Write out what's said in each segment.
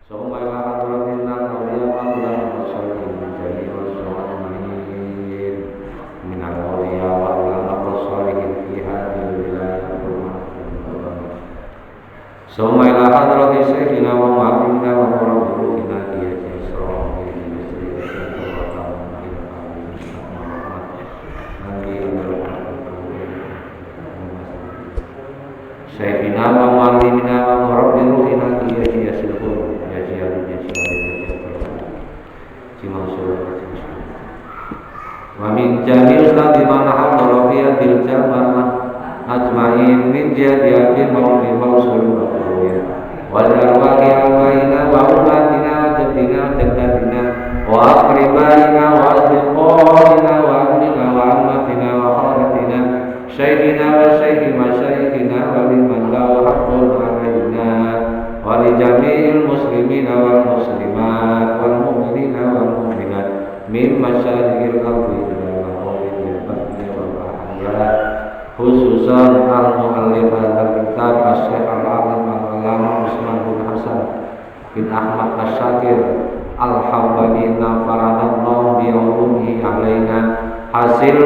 ثم إلى حضرة النبوية وأولاد المرسلين جميع الصالحين من الأولياء وأولاد الصالحين في هذه الولاية ثم إلى حضرة شيخنا ومعلمنا ومربينا دية إسرائيل شيخنا ومعلمنا ومربينا دية إسرائيل ومن جميع أستاذ من حضر في هذه الجامعة أجمعين من جهة الموت موصول وقوية والأرواح آبائنا وأمهاتنا وجدنا وجداتنا وأقربائنا وأصدقائنا وأهلنا وعمتنا وخالتنا شيخنا وشيخ مشايخنا ولمن له حق علينا ولجميع المسلمين والمسلمات والمؤمنين والمؤمنات من مشارق الأرض إلى مغارب البر والبحر خصوصا المؤلف هذا الكتاب الشيخ العالم العلامة عثمان بن حسن بن أحمد الشاكر الحمدلله نفعنا الله بعلومه علينا hasil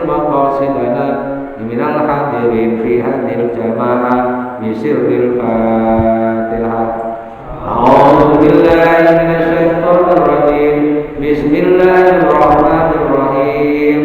maqasidana minal hadirin fi hadil jamaah bisirril fatihah. A'udzu billahi minasy syaithanir rajim. Bismillahirrahmanirrahim.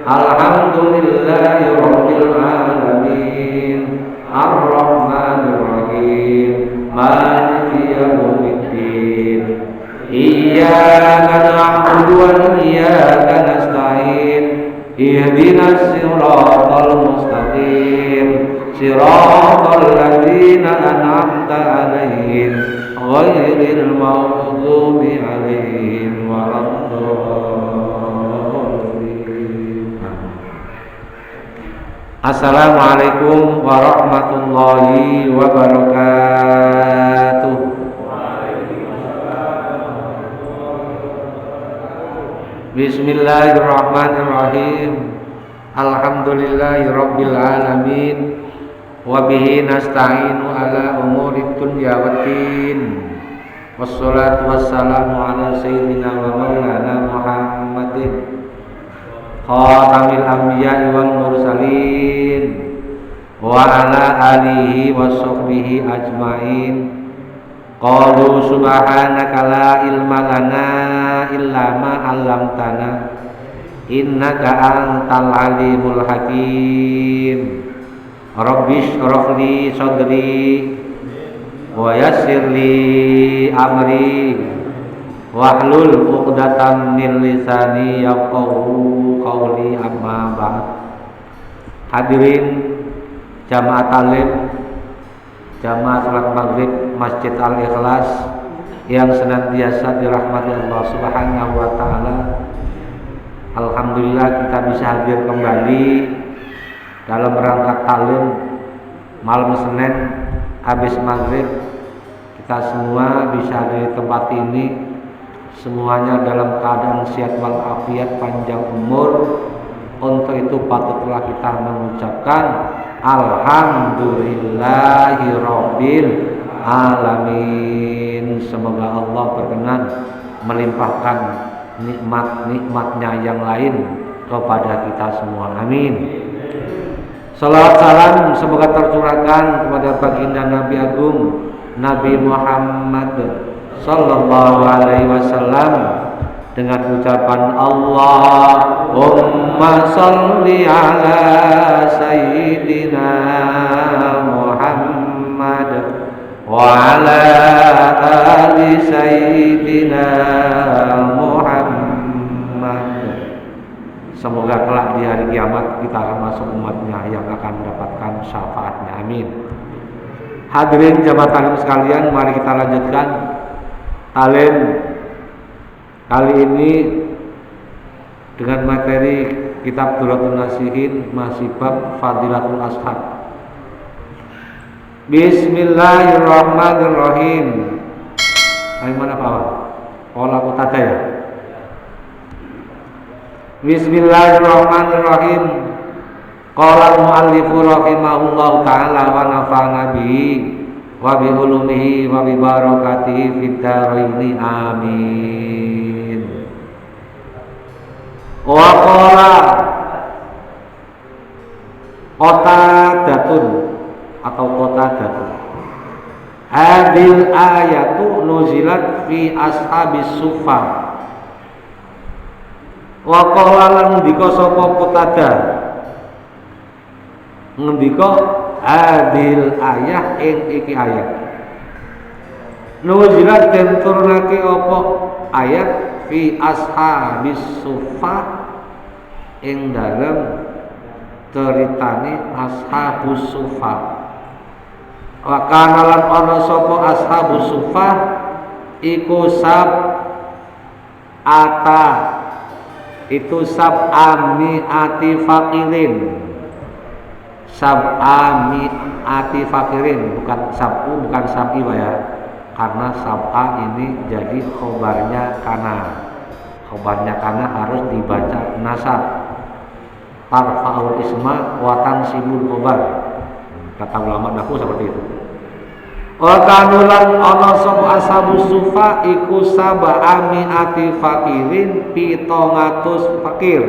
Alhamdulillahi rabbil alamin. Arrahmanir rahim. Maliki yaumiddin. Iyyaka na'budu wa iyyaka nasta'in. Ihdinas siratal mustaqim. Siratal ladzina an'amta 'alaihim ghairil maghdubi 'alaihim waladdallin. Assalamualaikum warahmatullahi wabarakatuh. Bismillahirrahmanirrahim. Alhamdulillahirabbil alamin. Wa bihi nasta'inu ala umurid dunya waddin. Wassalatu wassalamu ala sayyidina wa maulana Muhammadin khatamil anbiya'i wal mursalin wa ala alihi wa sahbihi ajmain. Qalu subhanaka la ilma lana illa ma 'allamtana innaka antal alimul hakim. Rabbish shrahli sadri wa yassirli amri wahlul 'uqdatam min lisani yafqahu qawli, amma ba'd. Hadirin jamaah talim jamaah salat maghrib Masjid Al-Ikhlas yang senantiasa dirahmati Allah Subhanahu wa taala. Alhamdulillah kita bisa hadir kembali dalam rangka talim malam Senin habis maghrib. Kita semua bisa hadir di tempat ini, semuanya dalam keadaan sehat walafiat, panjang umur. Untuk itu patutlah kita mengucapkan alhamdulillahirabbil alamin. Semoga Allah berkenan melimpahkan nikmat-nikmatnya yang lain kepada kita semua, amin. Salawat salam semoga tercurahkan kepada baginda Nabi Agung Nabi Muhammad sallallahu alaihi wasallam dengan ucapan Allahumma sholli ala sayyidina Muhammad wa ala ali sayyidina Muhammad. Semoga kelak di hari kiamat kita akan masuk umatnya yang akan mendapatkan syafaatnya, amin. Hadirin jamaah talim sekalian, mari kita lanjutkan talim kali ini dengan materi kitab Duratul Nasihin, masih bab Fadilatul Ashab. Bismillahirrahmanirrahim. Bagaimana Pak? Olah kota ya. Bismillahirrahmanirrahim. Qala al-mu'allifu rahimahullahu ta'ala wa nafa'na bihi wa bi ulumihi wa bi barakatihi fid dharaini amin. Wa qala Qatadatun atau Qatadatun, hadil ayatu nuzilat fi ashabis sufa. Wa qala lan ngendika sapa Qatadah, ngendika hadil ayah ing iki ayat nuzilat den turunake apa ayat fi ashabis sufa ing dalem ceritane ashabus sufa. Wa kana lan ana sapa ashabus sufa iku ata itu sab'ami ati fakirin, sab'ami ati fakirin, bukan sab'u, bukan sab'i ya, karena sab'a ini jadi khobarnya kana. Khobarnya kana harus dibaca nasab, tarfa'ul isma wa tansibul khobar, kata ulama nahwu seperti itu. Wa kanulan ana sapa ashabus sufa iku sab'ami ati fakirin 700 fakir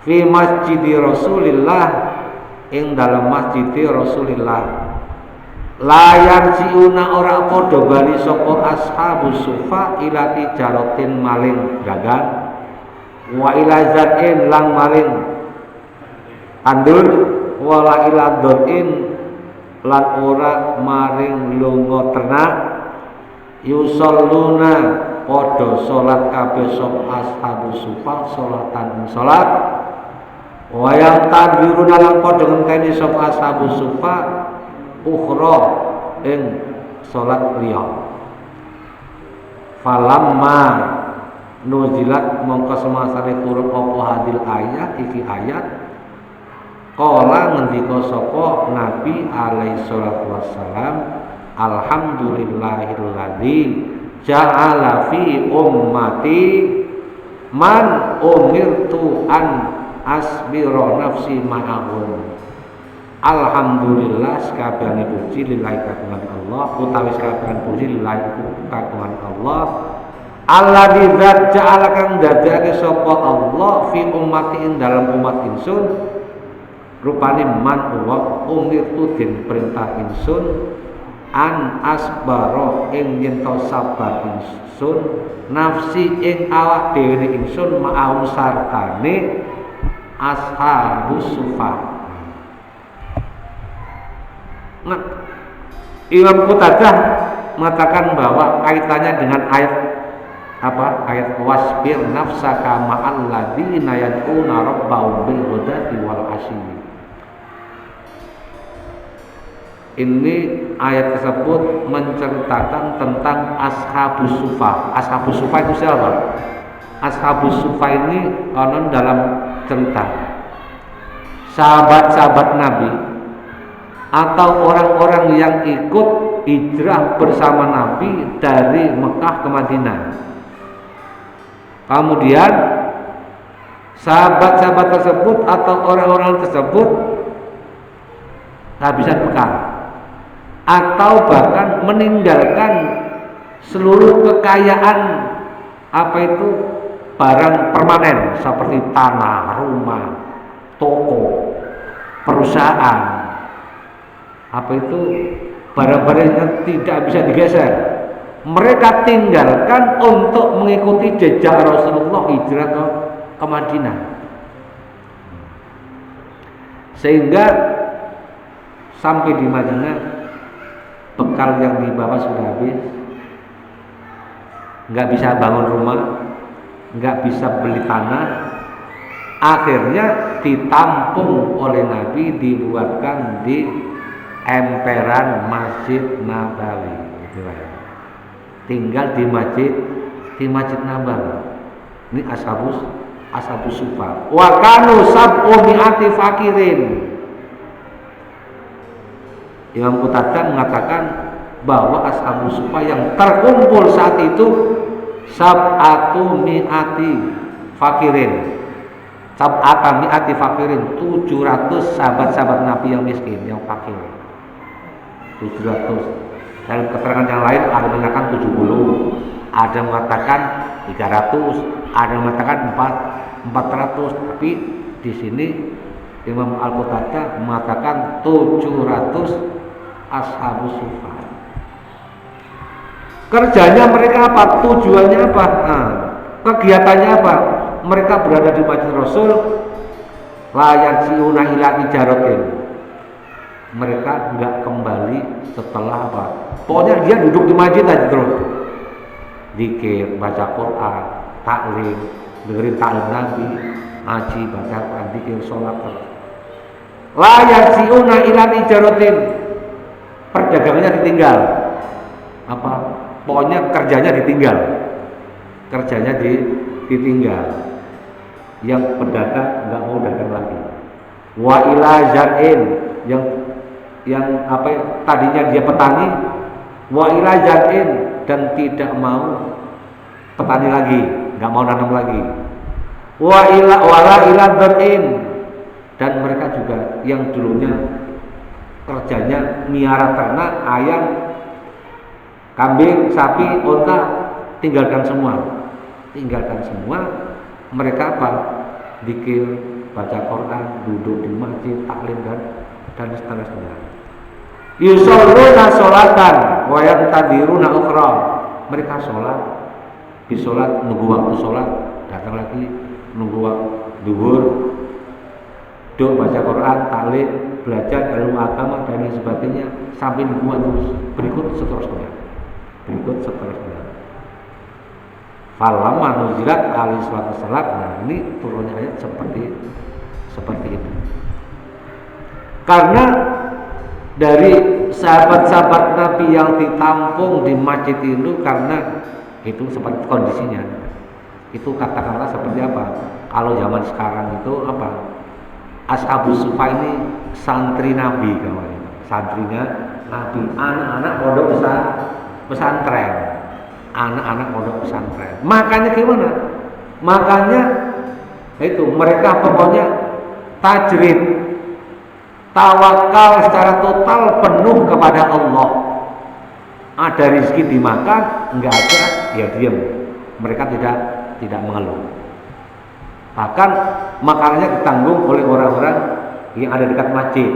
fi masjidi Rasulillah ing dalam masjid Rasulillah. Layar ciuna ora padha bali sapa ashabus sufa ila tijaratin maling dagang wa ila zatin lang maling tandur wala ila doin lan ora maring lunga ternak yusalluna padha salat kabeh sapa ashabus sufa salatan salat wayang tadbiru dalam padha ngenteni sapa ashabus sufa ukhra ing salat liya. Falamma nuzilat mongko semasane turun apa hadil ayat iki ayat qala ngendika sapa Nabi alaihi salatu wassalam alhamdulillahilladzi ja'ala fi ummati man umirtu an asbira nafsi ma'ahum. Alhamdulillah sakabehane puji lillahi kagungan Allah utawi sakabehane puji lillahi kagungan Allah alladzi ja'ala kang dadake sapa Allah fi ummati ing dalam umat insun rupane man wa umirtu den perintah insun an asbaro ing yen to sabar insun nafsi ing awak dhewe insun ma'ahum sartane ashabus sufa. Nah, Imam Qatadah mengatakan bahwa kaitannya dengan ayat apa? Ayat wasbir nafsaka ma'al ladzina yad'una rabbahum bil ghadati wal asyi. Ini ayat tersebut menceritakan tentang ashabus sufa. Ashabus sufa itu siapa? Ashabus sufa ini konon dalam cerita sahabat-sahabat Nabi atau orang-orang yang ikut hijrah bersama Nabi dari Mekah ke Madinah. Kemudian sahabat-sahabat tersebut atau orang-orang tersebut kehabisan bekal atau bahkan meninggalkan seluruh kekayaan apa itu barang permanen seperti tanah, rumah, toko, perusahaan, apa itu barang-barang yang tidak bisa digeser. Mereka tinggalkan untuk mengikuti jejak Rasulullah hijrah ke Madinah. Sehingga sampai di Madinah bekal yang dibawa sudah habis, nggak bisa bangun rumah, nggak bisa beli tanah. Akhirnya ditampung oleh Nabi, dibuatkan di emperan Masjid Nabawi. Tinggal di Masjid Nabawi. Ini ashabus sufa. Wa kanu sab'u mi'ati fakirin. Imam Qatadah mengatakan bahwa ashabus sufa yang terkumpul saat itu sab'atu mi'ati fakirin. Sab'ata mi'ati fakirin, 700 sahabat-sahabat Nabi yang miskin, yang fakir. 700. Dalam keterangan yang lain ada yang mengatakan 70, ada yang mengatakan 300, ada yang mengatakan 400. Tapi di sini Imam Al-Qatadah mengatakan 700 ashabus sufa. Kerjanya mereka apa? Tujuannya apa? Nah, kegiatannya apa? Mereka berada di Masjid Rasul, la yarji'una ila tijaratin. Mereka enggak kembali setelah apa? Pokoknya dia duduk di masjid aja terus. Zikir, baca Quran, taklim, dengerin taklim Nabi, ngaji, baca Quran, zikir, sholat terus. La yarji'una ila tijaratin. Perdagangannya ditinggal. Apa? Pokoknya kerjanya ditinggal. Kerjanya ditinggal. Yang pedagang nggak mau dagang lagi. Wa ila zar'in, yang apa tadinya dia petani, wa ila zar'in, dan tidak mau petani lagi, nggak mau nanam lagi. Wala ila zar'in, dan mereka juga yang dulunya kerjanya miara ternak, ayam, kambing, sapi, unta, tinggalkan semua. Mereka apa? Zikir, baca Quran, duduk di masjid, taklim dan seterusnya. Yusalluna sholatan wa yantadiruna ukhra. Mereka sholat, nunggu waktu sholat, datang lagi nunggu waktu zuhur, duduk baca Quran, taklim, belajar ilmu agama dan sebagainya sampai nunggu waktu berikut seterusnya. Falamma nuzilat alaihi wasallam. Nah, ini turunnya ayat seperti itu. Karena dari sahabat-sahabat Nabi yang ditampung di masjid itu, karena itu seperti kondisinya. Itu katakanlah seperti apa? Kalau zaman sekarang itu apa? Ashabus Sufa ini santri Nabi kawan. Santrinya Nabi, anak-anak pondok pesantren. Anak-anak pondok pesantren. Makanya gimana? Makanya itu mereka pokoknya tajrid, tawakal secara total penuh kepada Allah. Ada rezeki dimakan, enggak ada, ya diam. Mereka tidak mengeluh. Bahkan makanannya ditanggung oleh orang-orang yang ada dekat masjid.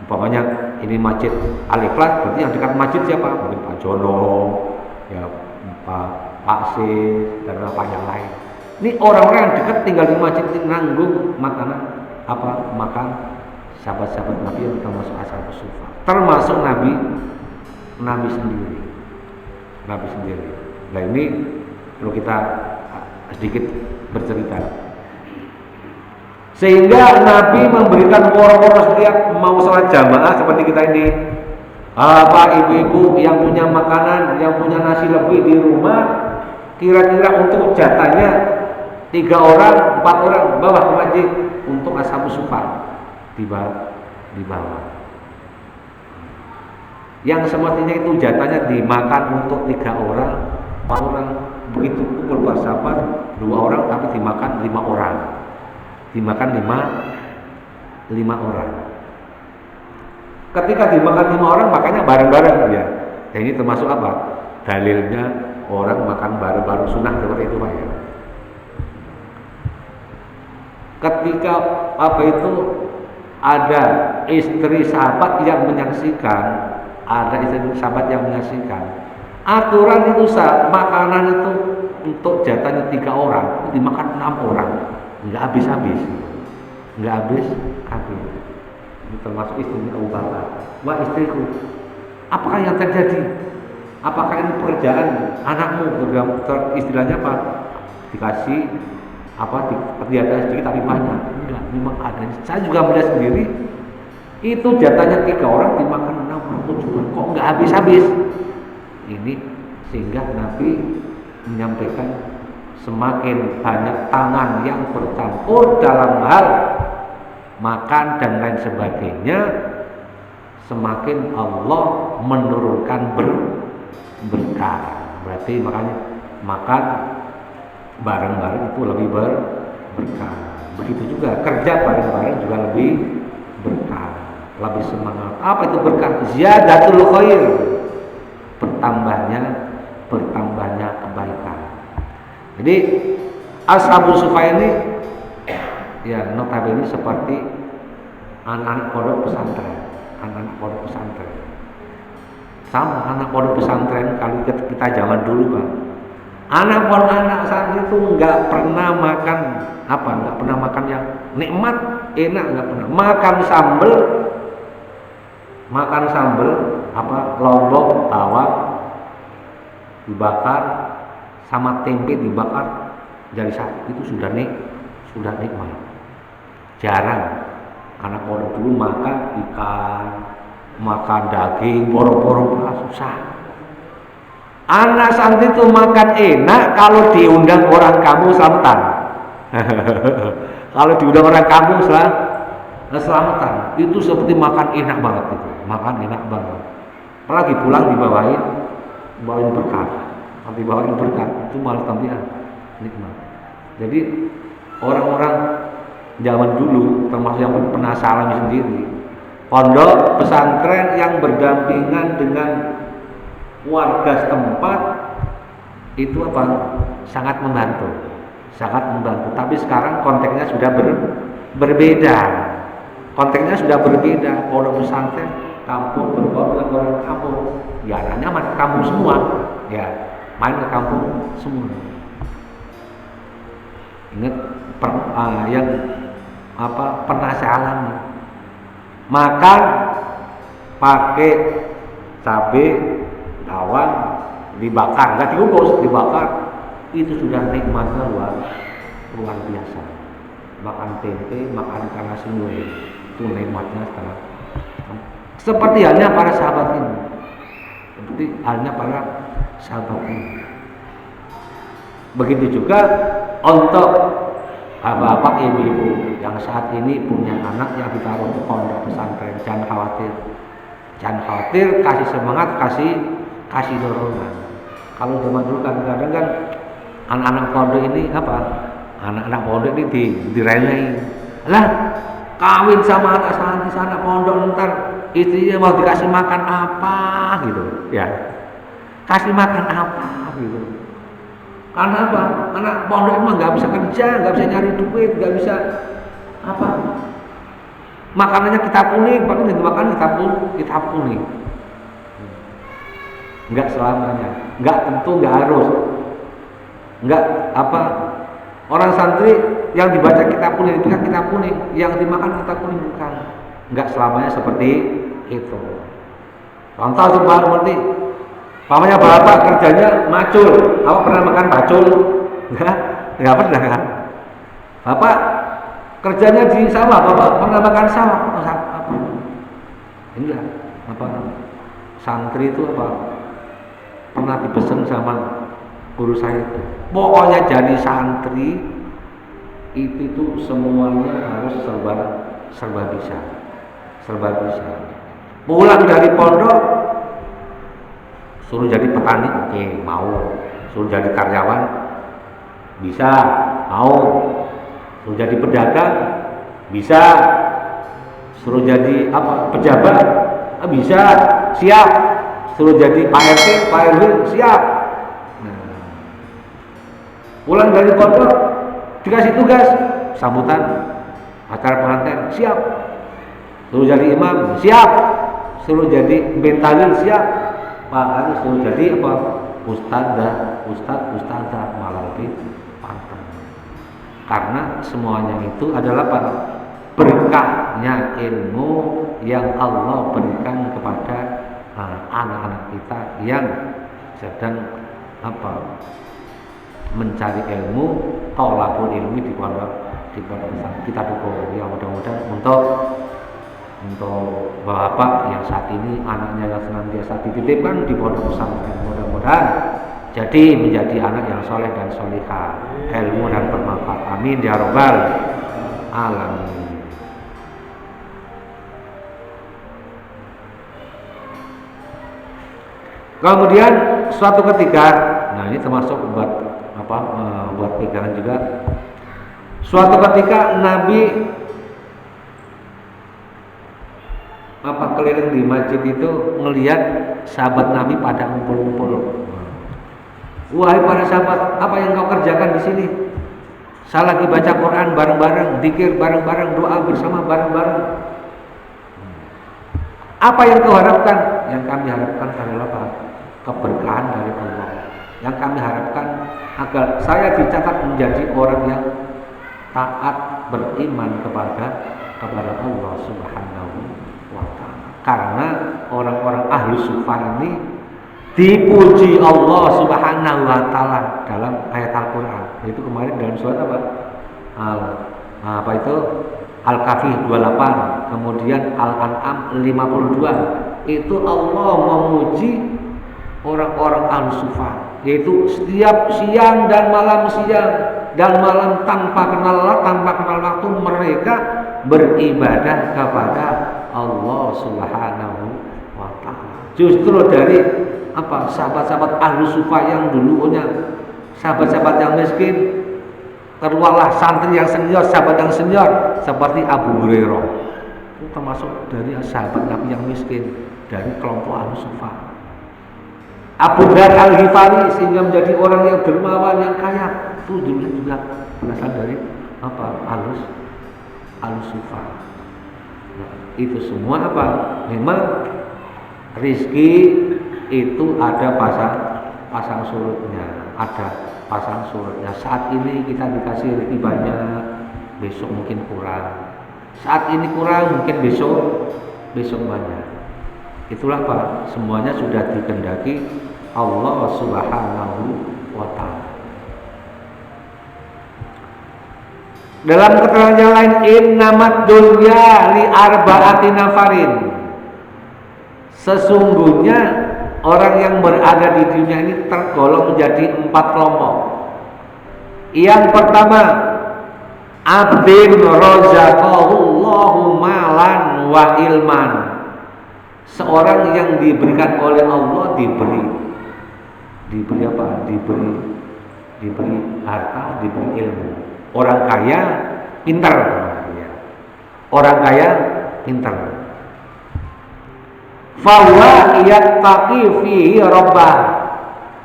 Umpamanya ini masjid Al-Ikhlas, berarti yang dekat masjid siapa? Mungkin Pak Jono, ya Pak C, dan apa yang lain. Ini orang-orang yang dekat tinggal di masjid ini nanggung makanan makan sahabat-sahabat Nabi yang termasuk ashabus sufa, termasuk Nabi sendiri. Nah ini perlu kita sedikit bercerita. Sehingga Nabi memberikan woro-woro setiap mau sholat jamaah seperti kita ini. Ibu-ibu yang punya makanan, yang punya nasi lebih di rumah, kira-kira untuk jatahnya 3 orang, 4 orang bawa ke masjid untuk ashabus sufa di bawah. Yang semestinya itu jatahnya dimakan untuk 3 orang, 4 orang, begitu kumpul bersahabat 2 orang tapi dimakan 5 orang. Dimakan 5 orang. Ketika dimakan 5 orang, makanya bareng-bareng ya. Nah, ini termasuk apa? Dalilnya orang makan bareng-bareng sunnah seperti itu Pak ya. Ketika ada istri sahabat yang menyaksikan, aturan itu makanan itu untuk jatahnya 3 orang dimakan 6 orang, nggak habis-habis. Ini termasuk istrinya Abu Bakar. Wah istriku, apakah yang terjadi? Apakah ini pekerjaan anakmu? Istilahnya apa? Dikasih diatas sedikit tapi banyak. Enggak, memang ada. Saya juga melihat sendiri. Itu jatahnya 3 orang dimakan 6 orang, 7 orang. Kok nggak habis-habis? Ini sehingga Nabi menyampaikan semakin banyak tangan yang bercampur dalam hal makan dan lain sebagainya, semakin Allah menurunkan berkah. Berarti makanya makan bareng-bareng itu lebih berkah. Begitu juga kerja bareng-bareng juga lebih berkah. lebih semangat. Apa itu berkah? Ziyadatul khair, bertambahnya kebaikan. Jadi Ashabus Sufa ini ya notabene seperti anak-anak pondok pesantren. Anak-anak pondok pesantren sama anak pondok pesantren kalau kita zaman dulu Pak, anak santri itu nggak pernah makan yang nikmat enak, nggak pernah makan sambel lombok tawar dibakar sama tempe dibakar jadi satu, itu sudah nikmat. Jarang anak pondok dulu makan ikan, makan daging, borong-borong susah. Anak santri itu makan enak kalau diundang orang kampung selamatan. Kalau diundang orang kampung selamatan, itu seperti makan enak banget itu, makan enak banget. Apalagi pulang dibawain berkat, itu malah tambah nikmat. Jadi orang-orang zaman dulu termasuk yang pernah alami sendiri, pondok pesantren yang berdampingan dengan warga setempat itu sangat membantu. Tapi sekarang konteksnya sudah berbeda. Pondok pesantren kampung berbaur dengan orang kampung, ya anaknya main ke kampung semua, Ingat yang pernah saya alami, makan pakai cabai bawang dibakar, nggak dikukus, dibakar, itu sudah nikmatnya luar biasa. Makan tempe, makan ikan nasi goreng, itu nikmatnya setelah. Seperti halnya para sahabat ini, Begitu juga untuk bapak ibu-ibu yang saat ini punya anak yang ditaruh di pondok pesantren, jangan khawatir, kasih semangat, kasih dorongan. Kalau zaman dulu kan kadang kan anak-anak pondok ini diremehin. Lah, kawin sama anak santri sana pondok, ntar istrinya mau dikasih makan apa gitu, ya. Kasih makan apa gitu. Karena apa? Anak pondok emang nggak bisa kerja, nggak bisa nyari duit, nggak bisa makanannya kita kuning, bahkan yang dimakan kita kuning. Nggak selamanya, nggak tentu, nggak harus, nggak orang santri yang dibaca kitab kuning, yang dimakan kita kuning, bukan. Nggak selamanya seperti itu. Contoh seperti pamannya bapak kerjanya macul, apa pernah makan bacul? Nggak pernah kan? Bapak kerjanya di sawah, bapak pernah makan sawah? Inilah santri itu pernah dipesan sama guru saya itu. Pokoknya jadi santri itu semuanya harus serba bisa. Pulang dari pondok suruh jadi petani, oke, mau. Suruh jadi karyawan, bisa, mau. Suruh jadi pedagang, bisa. Suruh jadi pejabat, bisa, siap. Suruh jadi Pak RT, Pak RW, siap. Pulang dari pondok dikasih tugas sambutan acara pengantin, siap. Suruh jadi imam, siap. Suruh jadi bentalil, siap. Bahkan suruh jadi ustadzah malah lebih pantang. Karena semuanya itu adalah berkahnya ilmu yang Allah berikan kepada anak-anak kita yang sedang mencari ilmu, thalabul ilmi di pondok pesantren. Kita dukung ya, mudah-mudahan untuk bapak yang saat ini anaknya yang senantiasa dititipkan di pondok pesantren, mudah-mudahan jadi menjadi anak yang soleh dan solihah, ilmu dan bermanfaat. Amin ya rabbal alamin. Kemudian suatu ketika, nah ini termasuk buat pikiran juga. Suatu ketika Nabi keliling di masjid itu ngelihat sahabat Nabi pada ngumpul-ngumpul. Wahai para sahabat, apa yang kau kerjakan di sini? Saya lagi baca Quran bareng-bareng, zikir bareng-bareng, doa bersama bareng-bareng. Apa yang kau harapkan? Yang kami harapkan adalah apa? Keberkahan dari Allah. Yang kami harapkan agar saya dicatat menjadi orang yang taat beriman kepada Allah Subhanahu wa Ta'ala. Karena orang-orang ahli sufa ini dipuji Allah Subhanahu wa Ta'ala dalam ayat Al-Qur'an. Itu kemarin dalam surat apa? Al-Kahfi 28, kemudian Al-An'am 52. Itu Allah memuji orang-orang ahli sufa, yaitu setiap siang dan malam tanpa kenal waktu mereka beribadah kepada Allah Subhanahu wa Ta'ala. Justru dari sahabat-sahabat ahli sufa yang dulunya sahabat-sahabat yang miskin, keluarlah santri yang senior, sahabat yang senior seperti Abu Hurairah. Itu termasuk dari sahabat Nabi yang miskin dari kelompok ahli sufa. Abu Dhar Al-Ghifari sehingga menjadi orang yang dermawan, yang kaya, itu dulu juga berasal dari ahli sufa. Nah, itu semua memang rizki itu ada pasang surutnya, Saat ini kita dikasih rezeki banyak, besok mungkin kurang. Saat ini kurang, mungkin besok banyak. Itulah semuanya sudah dikehendaki Allah Subhanahu wa Ta'ala. Dalam keterangan yang lain, innamad dunya li arba'ati nafarin. Sesungguhnya orang yang berada di dunia ini tergolong menjadi 4 kelompok. Yang pertama, abdin razaqahullahu malan wa ilman. Seorang yang diberikan oleh Allah diberi harta, diberi ilmu. Orang kaya pintar. Fahuwa yattaqi fihi rabbah.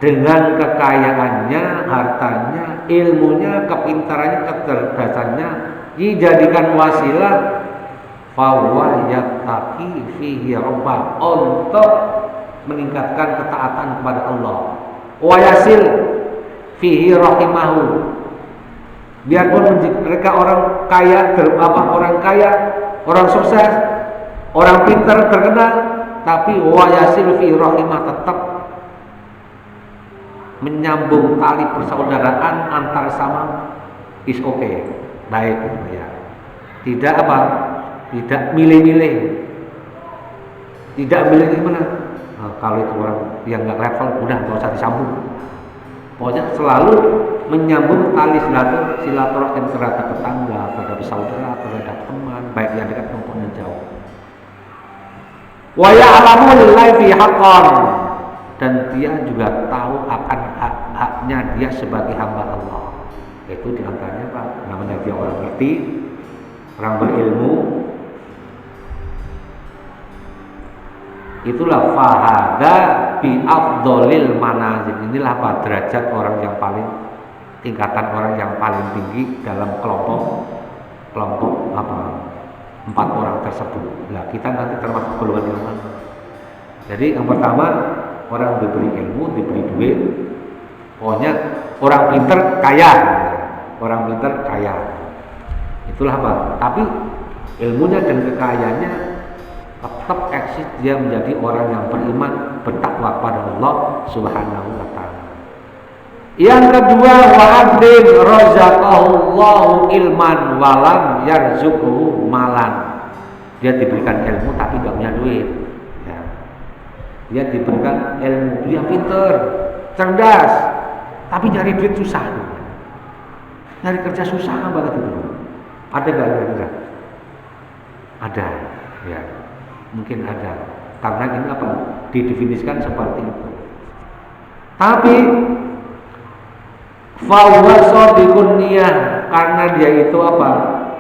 Dengan kekayaannya, hartanya, ilmunya, kepintarannya, kecerdasannya dijadikan wasilah fahuwa yattaqi fihi rabbah, untuk meningkatkan ketaatan kepada Allah. Wa yasil fihi rahimahu. Biarpun mereka orang kaya, orang sukses, orang pintar, terkenal, tapi wa yasil fihi rahimah, tetap menyambung tali persaudaraan antar sama is okay, baik ya. Tidak milih-milih. Tidak milih gimana? Kalau itu orang yang nggak level, udah nggak usah disambung. Pokoknya selalu menyambung tali silaturahim terhadap tetangga, terhadap saudara, terhadap teman, baik yang dekat maupun yang jauh. Wa ya'lamu lillahi fi haqqan, dan dia juga tahu akan hak-haknya dia sebagai hamba Allah. Itu diantaranya namanya dia orang ngerti, orang berilmu. Itulah fahada bi afdolil manazil. Inilah derajat orang yang paling, tingkatan orang yang paling tinggi dalam kelompok 4 orang tersebut. Nah, kita nanti termasuk golongan yang mana? Jadi yang pertama, orang diberi ilmu, diberi duit. Pokoknya orang pintar kaya. Itulah tapi ilmunya dan kekayaannya tetap eksis, dia menjadi orang yang beriman, bertakwa kepada Allah Subhanahu wa Ta'ala. Yang kedua, wa abdin razaqahullahu ilman walam yarzuquhu malan. Dia diberikan ilmu tapi gak punya duit. Ya. Dia diberikan ilmu, dia pintar, cerdas, tapi nyari duit susah. Nyari kerja susah banget itu. Ada gak kira-kira? Ada, ya. Mungkin ada, karena ini didefinisikan seperti itu. Tapi fahuwa shadiqun niyah, karena dia itu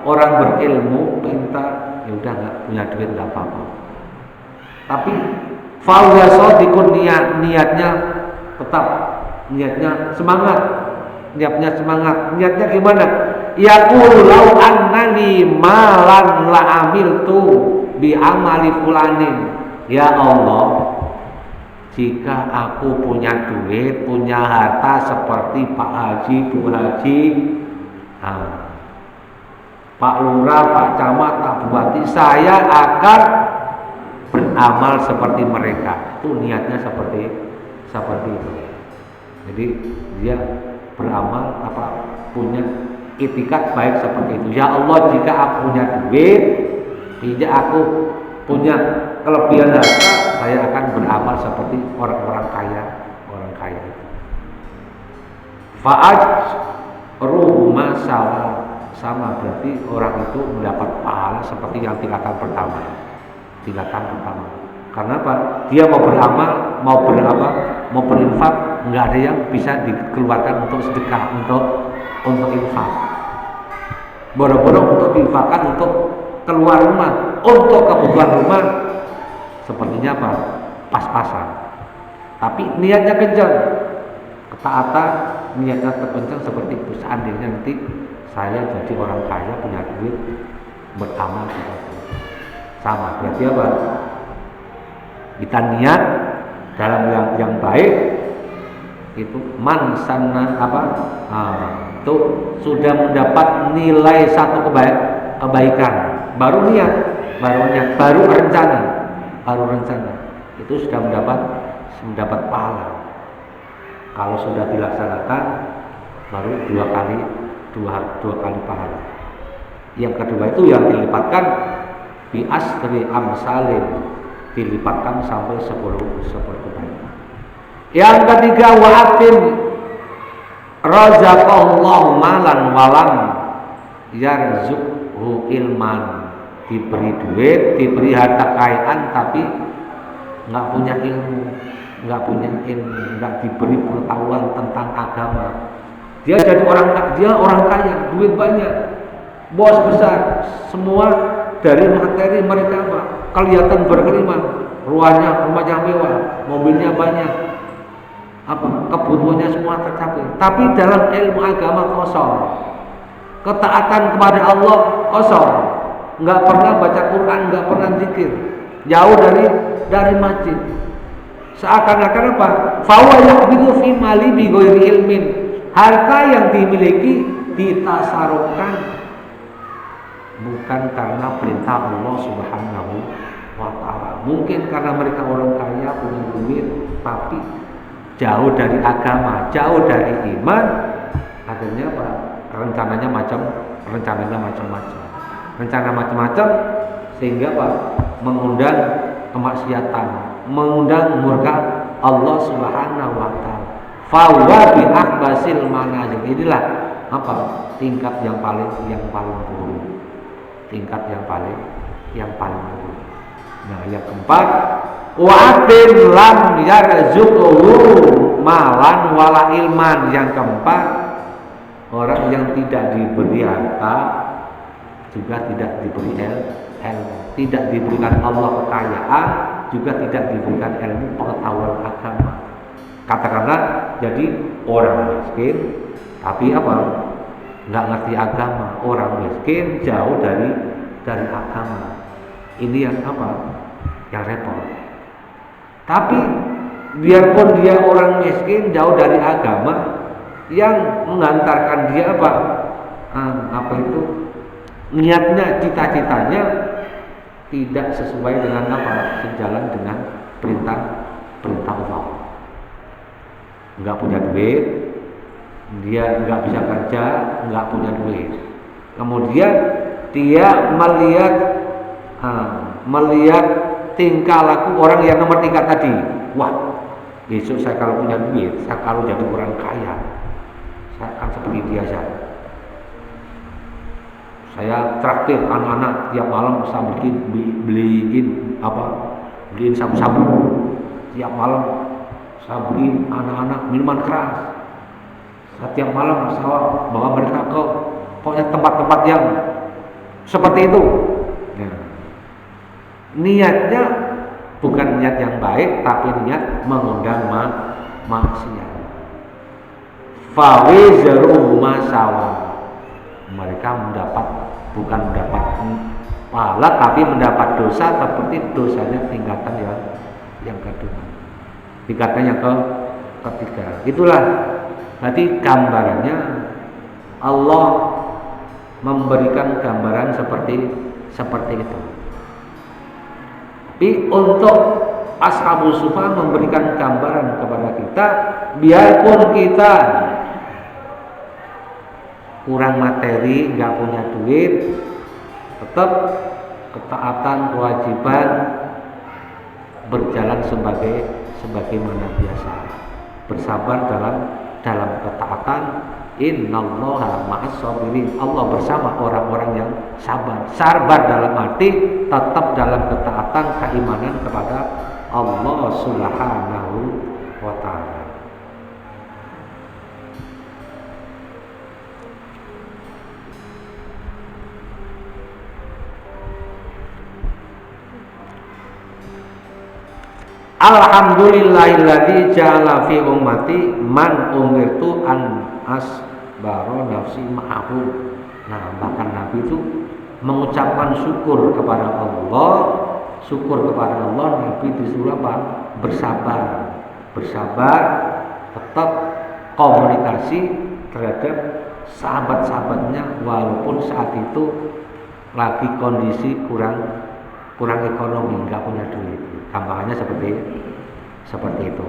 orang berilmu, pintar, ya udah nggak punya duit nggak apa-apa. Tapi fahuwa shadiqun, niatnya tetap, niatnya semangat, niatnya gimana? Yaqulu law annani malan la amiltu bi amali fulanin. Ya Allah, jika aku punya duit, punya harta seperti Pak Haji, Bu Haji, Pak Lurah, Pak Camat, Pak Bupati, saya akan beramal seperti mereka. Itu niatnya seperti itu. Jadi dia beramal punya itikat baik seperti itu. Ya Allah, jika aku punya duit, jika aku punya kelebihan harta, saya akan beramal seperti orang-orang kaya itu. Fa'aj ruhuma sama berarti orang itu mendapat pahala seperti yang tingkatan pertama. Karena apa? Dia mau beramal, mau berinfak, nggak ada yang bisa dikeluarkan untuk sedekah, untuk infak. Boro-boro untuk diinfakkan untuk keluar rumah, untuk kebutuhan rumah, sepertinya apa? Pas-pasan. Tapi niatnya kencang, ketaatan, niatnya terkencang seperti itu. Seandainya nanti saya jadi orang kaya, punya duit, beramal seperti itu. Sama, berarti apa? Kita niat dalam yang baik itu itu sudah mendapat nilai satu kebaikan, baru niat, baru rencana, itu sudah mendapat pahala. Kalau sudah dilaksanakan baru dua kali pahala. Yang kedua itu yang dilipatkan bi asri amsalin, dilipatkan sampai 10 kebaikan. Yang ketiga, wa'atin razaqallahu malan walam yarzuqhu ilman, diberi duit, diberi harta kekayaan, tapi nggak punya ilmu, nggak diberi pengetahuan tentang agama. Dia jadi orang kaya, duit banyak, bos besar, semua dari materi mereka kelihatan berkelima, rumahnya mewah, mobilnya banyak, kebutuhannya semua tercapai. Tapi dalam ilmu agama kosong, ketaatan kepada Allah kosong, nggak pernah baca Quran, nggak pernah zikir, jauh dari masjid. Seakan-akan apa? Fawa yaqbidu fi mali bi ghairi ilmin. Harta yang dimiliki ditasarufkan bukan karena perintah Allah Subhanahu wa ta'ala. Mungkin karena mereka orang kaya, punya duit, tapi jauh dari agama, jauh dari iman. Akhirnya apa? Rencananya macam-macam, sehingga apa? Mengundang kemaksiatan, mengundang murka Allah Subhanahu wa ta'ala. Fawa bi akhbasil manazil. Inilah tingkat yang paling buruk. Nah, yang keempat, wa'atin lam yarzuquhu malan wala ilman. Yang keempat, orang yang tidak diberi harta juga tidak diberi ilmu, tidak diberikan Allah kekayaan, juga tidak diberikan ilmu pengetahuan agama. Katakanlah jadi orang miskin tapi nggak ngerti agama, orang miskin jauh dari agama. Ini yang yang repot. Tapi biarpun dia orang miskin jauh dari agama, yang mengantarkan dia niatnya, cita-citanya tidak sesuai dengan sejalan dengan perintah Allah. Nggak punya duit, dia nggak bisa kerja, nggak punya duit. Kemudian dia melihat tingkah laku orang yang nomor 3 tadi. Wah, besok saya kalau punya duit, saya kalau jadi orang kaya, saya akan seperti dia saja. Saya traktir anak-anak tiap malam, saya beliin sabu-sabu. Tiap malam saya beliin anak-anak minuman keras. Setiap malam saya bawa mereka ke pokoknya tempat-tempat yang seperti itu. Ya. Niatnya bukan niat yang baik, tapi niat mengundang maksiat. Fawizru masawa, mereka bukan mendapat pahala, tapi mendapat dosa seperti dosanya tingkatan yang kedua, tingkatan yang ketiga. Itulah berarti gambarannya Allah memberikan gambaran seperti itu. Tapi untuk Ashabus Sufa memberikan gambaran kepada kita, biarpun kita kurang materi, nggak punya duit, tetap ketaatan kewajiban berjalan sebagaimana biasa, bersabar dalam ketaatan. Innallaha ma'as sabirin, Allah bersama orang-orang yang sabar. Sabar dalam arti tetap dalam ketaatan, keimanan kepada Allah Subhanahu wa ta'ala. Alhamdulillahilladzi ja'ala fi ummati man umirtu an asbaro nafsi ma'ahu. Nah, bahkan Nabi itu mengucapkan syukur kepada Allah. Nabi disuruh apa? Bersabar, tetap komunikasi terhadap sahabat-sahabatnya walaupun saat itu lagi kondisi kurang ekonomi, nggak punya duit. Gambarannya seperti itu.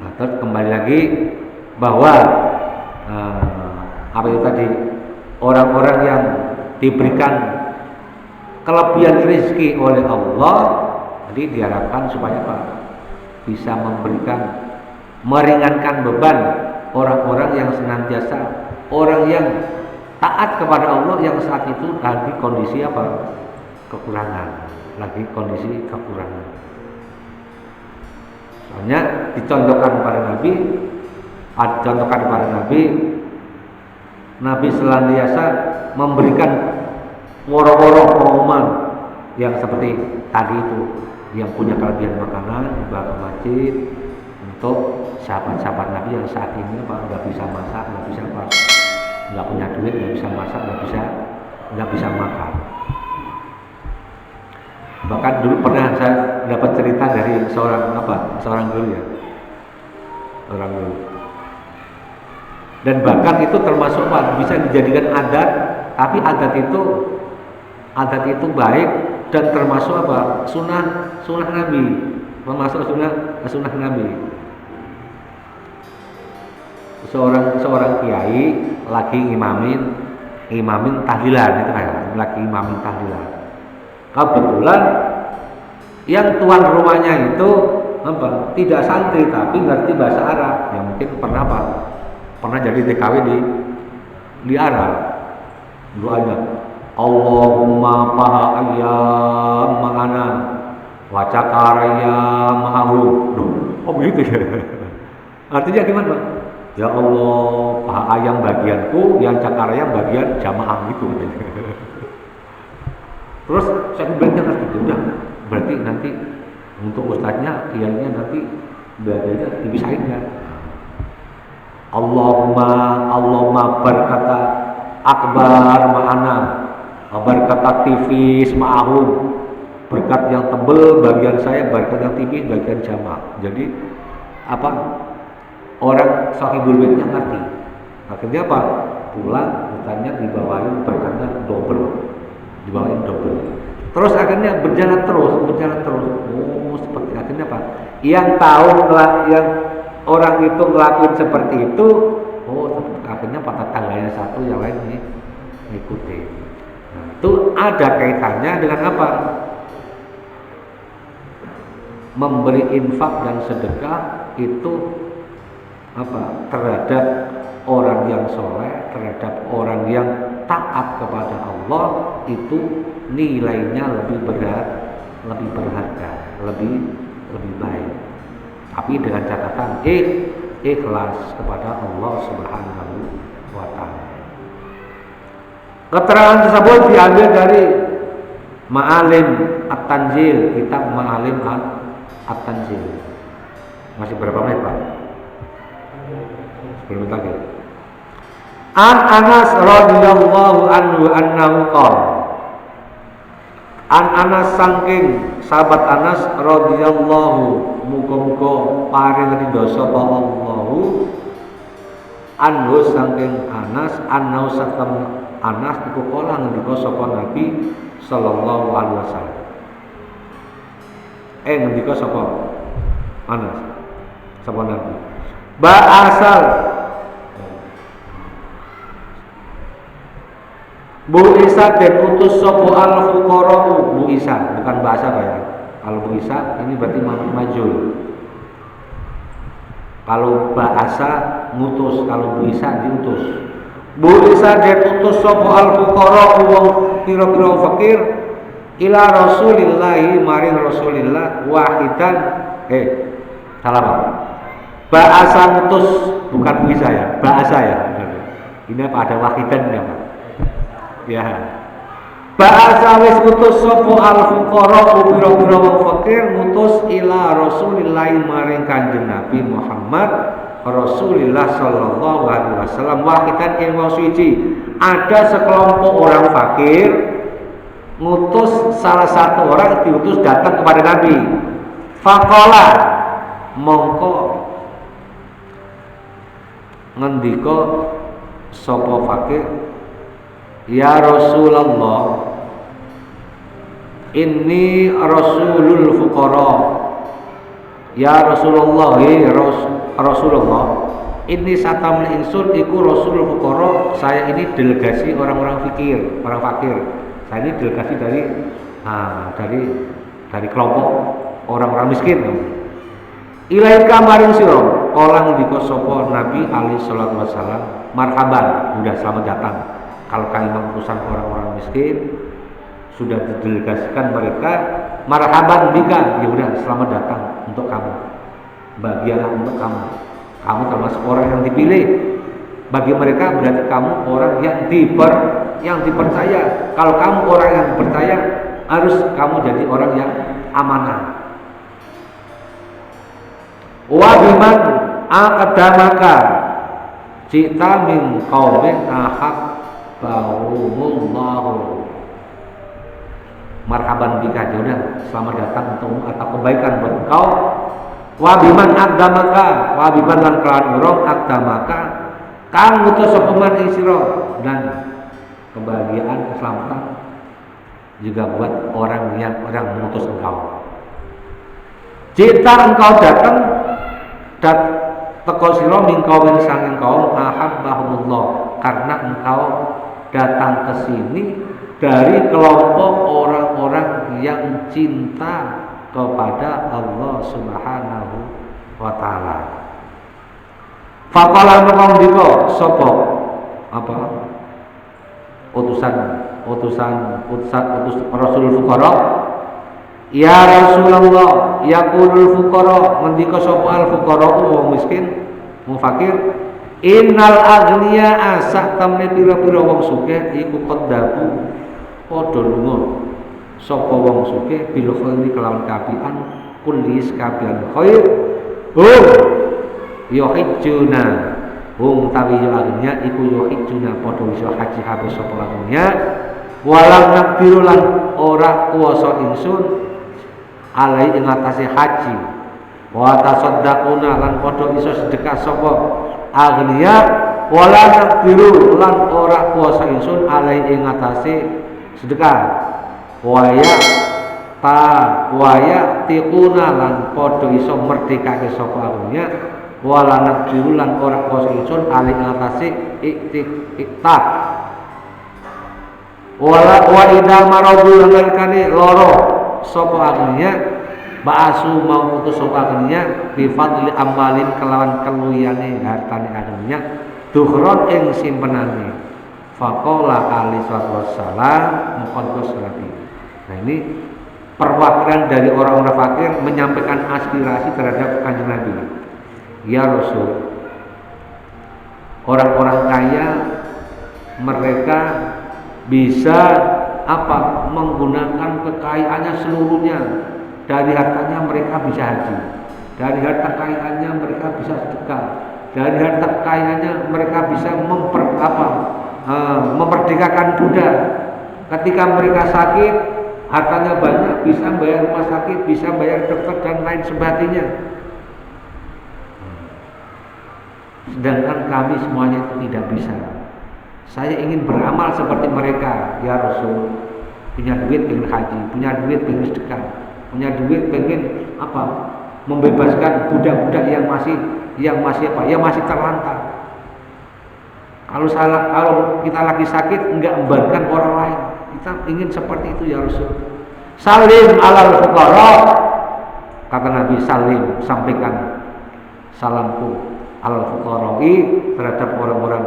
Nah, terus kembali lagi bahwa apa itu tadi, orang-orang yang diberikan kelebihan rezeki oleh Allah, jadi diharapkan supaya apa? Bisa meringankan beban orang-orang yang senantiasa, orang yang taat kepada Allah yang saat itu lagi kondisi apa? Kekurangan. Soalnya dicontohkan pada Nabi senantiasa memberikan woro-woro pengumuman yang seperti tadi itu, yang punya kelebihan makanan dibawa ke masjid untuk sahabat-sahabat Nabi yang saat ini nggak bisa masak, nggak punya duit, nggak bisa masak, nggak bisa makan. Bahkan dulu pernah saya dapat cerita dari seorang guru. Dan bahkan itu termasuk bisa dijadikan adat, tapi adat itu baik dan termasuk sunnah Nabi, termasuk sunnah Nabi. Seorang kiai lagi ngimamin tahlilan, itu lagi ngimamin tahlilan. Kebetulan yang tuan rumahnya itu tidak santri tapi ngerti bahasa Arab, yang mungkin pernah jadi TKW di Arab. Doanya Allahumma paha ma'ana wa cakaraya ma'ahu. Oh begitu ya. Artinya gimana, Pak? Ya Allah, paha ayam bagianku, yang cakaraya bagian jamaah gitu. Terus saya bilang jangan gitu, udah berarti nanti untuk ustadznya, kiainya nanti belajarnya dipisahin ya. Allahumma berkata akbar ma'ana, berkata tipis ma'ahum, berkat yang tebel bagian saya, berkat yang tipis bagian jamaah. Jadi orang sahibul baitnya ngerti. Akhirnya pulang ustadznya dibawain berkatnya double. Terus akhirnya berjalan terus. Oh, seperti akhirnya yang tahu yang orang itu ngelakuin seperti itu, akhirnya tetangganya satu, yang lain ini ngikutin. Nah, itu ada kaitannya dengan apa? Memberi infak dan sedekah itu terhadap orang yang soleh, terhadap orang yang taat kepada Allah, itu nilainya lebih berharga, lebih baik. Tapi dengan catatan, ikhlas kepada Allah Subhanahu wa taala. Keterangan tersebut diambil dari Ma'alim At-Tanzil, kitab Ma'alim At-Tanzil. Masih berapa menit, Pak? 10 menit lagi. An Anas radhiyallahu anhu annahu qala. An Anas saking sahabat Anas radhiyallahu muga-muga paring ridho sapa Allahu anhu saking Anas annahu satam Anas iku kala ngendika sapa Nabi sallallahu alaihi wasallam. Ngendika sapa Anas sapa Nabi. Ba asal Bu Isa dan utus sopo al fuqara Bu Isa, bukan bahasa ya. Kalau Bu Isa ini berarti majul. Kalau bahasa ngutus, kalau Bu Isa diutus. Bu Isa dan utus sopo al fuqara wong pira-pira fakir ila Rasulillahi maring Rasulillah wahidan salah Pak. Bahasa ngutus bukan Bu Isa ya, bahasa ya. Ini apa ada wahidan ya Pak? Ya. Bahasa wis utus sapa al-fuqara pira-pira wong fakir ngutus ila Rasulillah maring Kanjeng Nabi Muhammad Rasulullah sallallahu alaihi wasallam wahidan ing wong suci. Ada sekelompok orang fakir ngutus salah satu orang diutus datang kepada Nabi. Faqala mongko ngendika sapa fakir, ya Rasulullah, inni rasulul fuqara. Ya Rasulullah, Rasulullah, ini satamul insun iku rasulul fuqara. Saya ini delegasi orang-orang fakir, orang fakir. Saya ini delegasi dari kelompok orang-orang miskin. Ilaika maring sira, kala ngendika sapa Nabi alaihi salatu wasallam, marhaban, udah selamat datang. Kalau kalian urusan orang-orang miskin sudah didelegasikan mereka, marhaban bika, ya udah selamat datang untuk kamu, bagianlah untuk kamu. Kamu termasuk orang yang dipilih. Bagi mereka berarti kamu orang yang dipercaya. Kalau kamu orang yang dipercaya, harus kamu jadi orang yang amanah. Wa biman aqdamaka cita min qaumin ahab Ba'umullahu marhaban bika, udah selamat datang untukmu atau kebaikan buat engkau. Wabiman agdamaka, wabiman lan kelawan urung agdamaka kang ngutus sapa man ing sira, dan kebahagiaan keselamatan juga buat orang mengutus engkau. Jika engkau datang teko sira min kaumin sanging kaum ahabbahumullah, karena engkau datang ke sini dari kelompok orang-orang yang cinta kepada Allah Subhanahu wa taala. Faqala maqam dika sapa apa? Utusan Rasul fuqara. Ya Rasulullah, yaqulul fuqara, ngendika sapa al fuqara wong miskin, wong fakir. Innal aghniya asak tamne pira-pira wong sugih iku qaddabu padha lunga sapa wong sugih bil khairi kelawan kapian kulis kapian khair yuhijjuna hum tawi aghniya iku yuhijjuna padha iso haji habis sapa aghniya walam nakbiru lan ora kuwasa ingsun alai ing atase haji wa tasaddaquna lan padha iso sedekah sapa agniya wala nakbiru lan ora kuasa ingsun alai ing atase sedekah waya tiquna lan padha iso merdekake sapa agniya wala nakbiru lan ora kuasa ingsun alai ing atase iktik wala wa idza maradu lan kane loro sapa agniya ba'asu mau utus sapa agniya bi fadli amalin kelawan keluyane hartane agniya dukhron ing simpenane faqala alaihi wassalam muqaddas salati. Nah ini perwakilan dari orang-orang fakir menyampaikan aspirasi terhadap Kanjeng Nabi. Ya Rasul, Orang-orang kaya mereka bisa menggunakan kekayaannya seluruhnya. Dari hartanya mereka bisa haji, dari harta kekayaannya mereka bisa sedekah, dari harta kekayaannya mereka bisa memperdekakan budak. Ketika mereka sakit, hartanya banyak, bisa bayar rumah sakit, bisa bayar dokter dan lain sebagainya. Sedangkan kami semuanya itu tidak bisa. Saya ingin beramal seperti mereka, ya Rasul. Punya duit pengen haji, punya duit pengen sedekah, punya duit pengen membebaskan budak-budak yang masih terlantar. Kalau kita lagi sakit enggak membantukan orang lain, kita ingin seperti itu ya Rasul. Salim alal fuqara, kata Nabi, salim, sampaikan salamku alal fuqara'i, terhadap orang-orang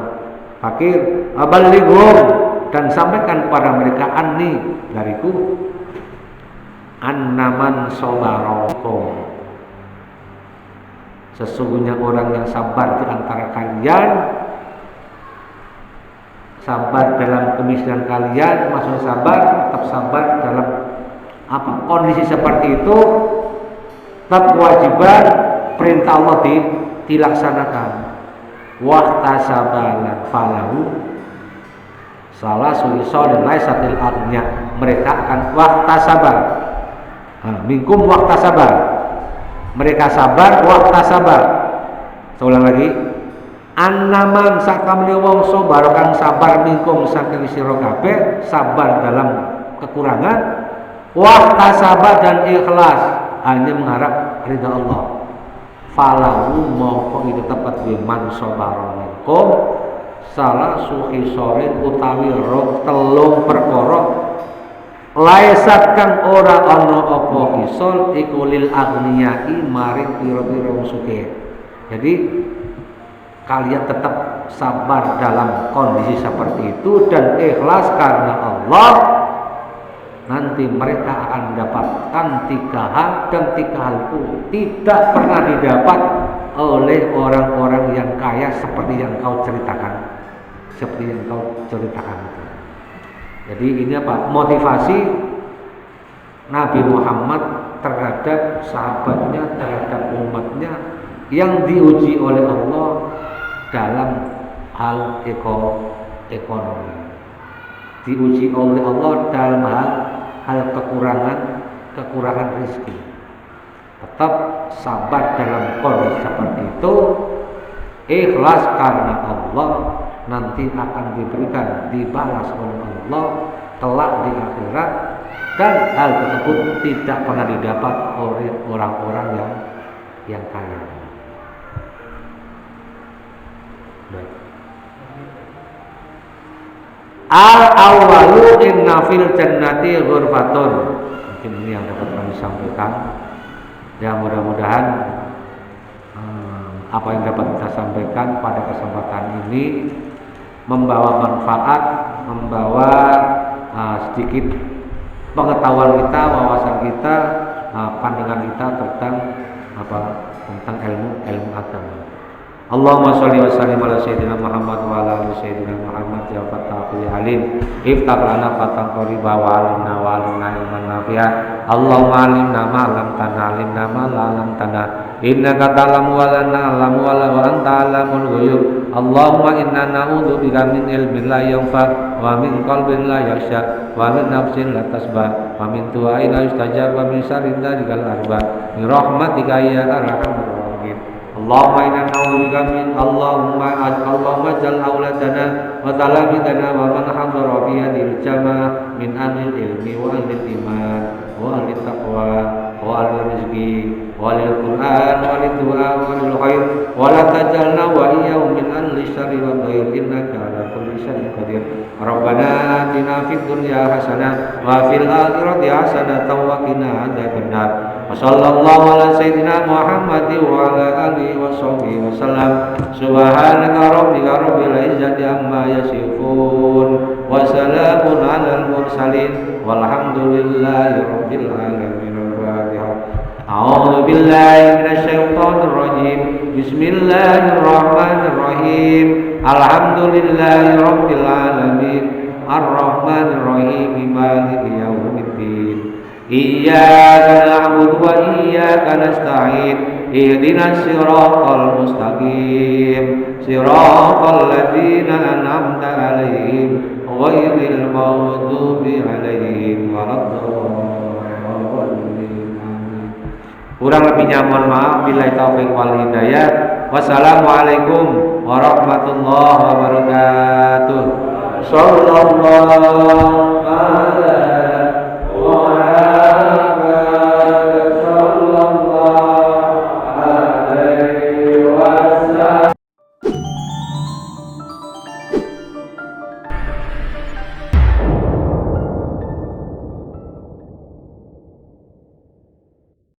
fakir, aballighum, dan sampaikan kepada mereka anni, dariku, annaman sabarakum, sesungguhnya orang yang sabar di antara kalian, sabar dalam kemiskinan kalian, maksudnya tetap sabar dalam kondisi seperti itu, tetap kewajiban perintah Allah dilaksanakan. Wahtasabalan falahu salah suliso dan laisatil arnya, mereka akan wahtasabar minkum wahtasabar, mereka sabar wahtasabar. Saya ulang lagi, annaman sakamni wong sabar kang sabar minkum saking sira kabeh, sabar dalam kekurangan, wahtasabar dan ikhlas hanya mengharap ridha Allah. Falahu mongko itu tepat di man sabara minkum salah suhi sorin utawi telung perkara laisat kang ora ana apa isol iku lil aghniyai maring pira-pira wong sugih. Jadi kalian tetap sabar dalam kondisi seperti itu dan ikhlas karena Allah, nanti mereka akan mendapatkan 3 hal, dan 3 hal itu tidak pernah didapat oleh orang-orang yang kaya seperti yang kau ceritakan. Jadi ini motivasi Nabi Muhammad terhadap sahabatnya, terhadap umatnya yang diuji oleh Allah dalam hal ekonomi, diuji oleh Allah dalam hal kekurangan rezeki. Tetap sabar dalam kondisi seperti itu, ikhlas karena Allah, nanti akan diberikan, dibalas oleh Allah kelak di akhirat, dan hal tersebut tidak pernah didapat oleh orang-orang yang kaya. Al-awwalu inna fil jannati ghurfatun. Mungkin ini yang dapat kami sampaikan. Ya, mudah-mudahan apa yang dapat kita sampaikan pada kesempatan ini membawa manfaat, membawa sedikit pengetahuan kita, wawasan kita, pandangan kita tentang ilmu agama. Allahumma sholli wa sallim ala sayyidina Muhammad wa ala ali sayyidina Muhammad ya Fattahul Alim. Iftah lana fatan qariba wa alimna wa alimna ilman nafi'a. Allahumma alimna ma lam alimna ma la lam innaka ta'lamu wa la na'lamu wa la anta 'alamul ghuyub. Allahumma inna na'udzu bika min ilmin la yanfa' wa min qalbin la yakhsha wa min nafsin la tasba wa min du'ain la yustajab wa min syarri dzalikal arba bi rahmatika ya arhamar rahimin. Allahumma inna na'udzubika min Allahumma jal auladana wa talamidana wa man hadara fi hadhil jamaah min ahlil ilmi wa ahlil iman wa ahlil taqwa wa ahlil rizqi wa ahlil Qur'an wa ahlil du'a wa ahlil khair wa la tajalna wa iyyahum min ahli syarri wa khair innaka ala kulli syai'in qadir. Rabbana atina fid dunya hasanah wa fil akhirati hasanah wa qina adzabannar. Wa sallallahu ala sayyidina Muhammad wa ala alihi wa sahbihi wa sallam. Subhanaka rabbika rabbil izzati amma yasifun wa salamun alal mursalin walhamdulillahi rabbil alamin. A'udzu billahi minasy syaithanir rajim. Bismillahirrahmanirrahim. Alhamdulillahi rabbil alamin arrahmanir rahim maliki yaumiddin iyyaka na'budu wa iyyaka nasta'in ihdinas siratal mustaqim siratal ladzina an'amta 'alaihim ghairil maghdubi 'alaihim waladdallin. Kurang lebihnya mohon maaf, billahi taufik wal hidayah. Wassalamualaikum warahmatullahi wabarakatuh. Sallallahu alaihi